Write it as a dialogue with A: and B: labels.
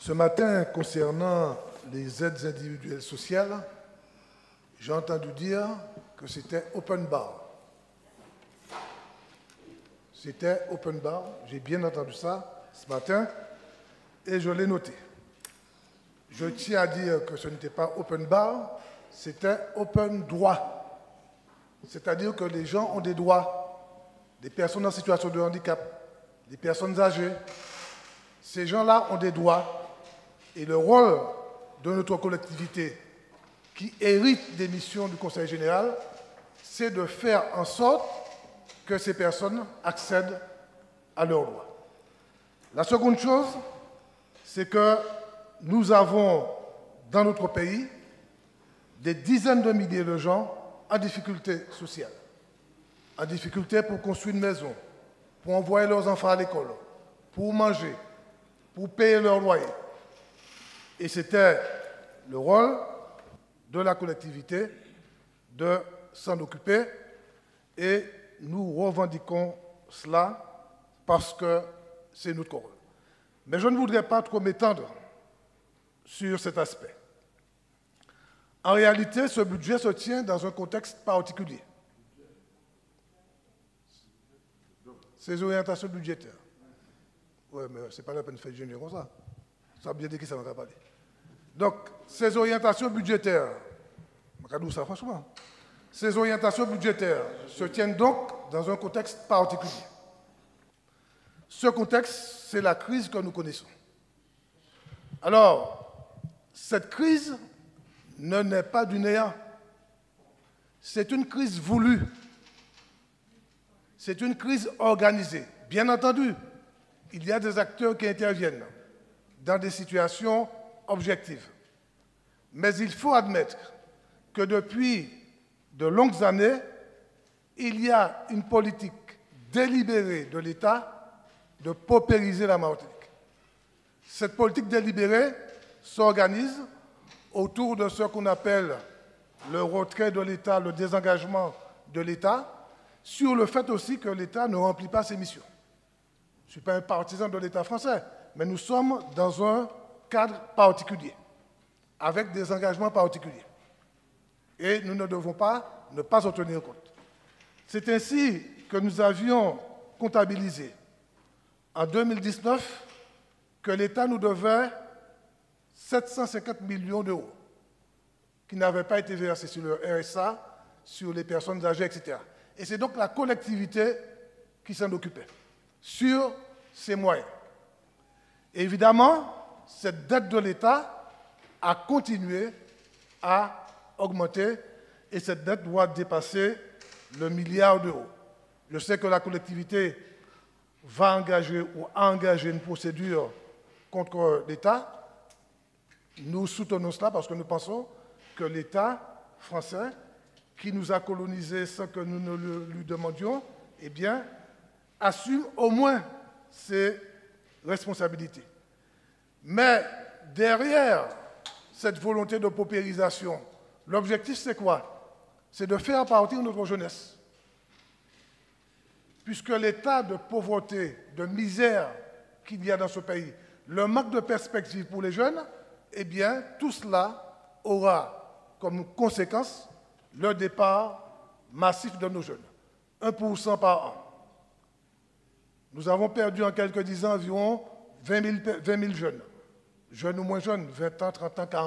A: Ce matin, concernant les aides individuelles sociales, j'ai entendu dire que c'était open bar. C'était open bar, j'ai bien entendu ça ce matin et je l'ai noté. Je tiens à dire que ce n'était pas open bar, c'était open droit. C'est-à-dire que les gens ont des droits, des personnes en situation de handicap, des personnes âgées. Ces gens-là ont des droits. Et le rôle de notre collectivité, qui hérite des missions du Conseil général, c'est de faire en sorte que ces personnes accèdent à leurs droits. La seconde chose, c'est que nous avons dans notre pays des dizaines de milliers de gens en difficulté sociale, en difficulté pour construire une maison, pour envoyer leurs enfants à l'école, pour manger, pour payer leur loyer. Et c'était le rôle de la collectivité de s'en occuper et nous revendiquons cela parce que c'est notre rôle. Mais je ne voudrais pas trop m'étendre sur cet aspect. En réalité, ce budget se tient dans un contexte particulier. Ces orientations budgétaires. Oui, mais ce n'est pas la peine de faire générer comme ça. Ça a bien dit que ça m'a parlé. Donc, ces orientations budgétaires, ça franchement, ces orientations budgétaires se tiennent donc dans un contexte particulier. Ce contexte, c'est la crise que nous connaissons. Alors, cette crise ne naît pas du néant. C'est une crise voulue. C'est une crise organisée. Bien entendu, il y a des acteurs qui interviennent dans des situations objectives. Mais il faut admettre que depuis de longues années, il y a une politique délibérée de l'État de paupériser la Martinique. Cette politique délibérée s'organise autour de ce qu'on appelle le retrait de l'État, le désengagement de l'État, sur le fait aussi que l'État ne remplit pas ses missions. Je ne suis pas un partisan de l'État français, mais nous sommes dans un cadre particulier, avec des engagements particuliers. Et nous ne devons pas ne pas en tenir compte. C'est ainsi que nous avions comptabilisé en 2019 que l'État nous devait 750 millions d'euros qui n'avaient pas été versés sur le RSA, sur les personnes âgées, etc. Et c'est donc la collectivité qui s'en occupait, sur ses moyens. Et évidemment, cette dette de l'État a continué à augmenter et cette dette doit dépasser le milliard d'euros. Je sais que la collectivité va engager ou a engagé une procédure contre l'État. Nous soutenons cela parce que nous pensons que l'État français, qui nous a colonisés sans que nous ne lui demandions, eh bien, assume au moins ses responsabilités. Mais derrière cette volonté de paupérisation, l'objectif c'est quoi? C'est de faire partir notre jeunesse. Puisque l'état de pauvreté, de misère qu'il y a dans ce pays, le manque de perspective pour les jeunes, eh bien, tout cela aura comme conséquence le départ massif de nos jeunes. 1% par an. Nous avons perdu en quelques 10 ans environ 20 000 jeunes. Jeunes ou moins jeunes, 20 ans, 30 ans, 40 ans.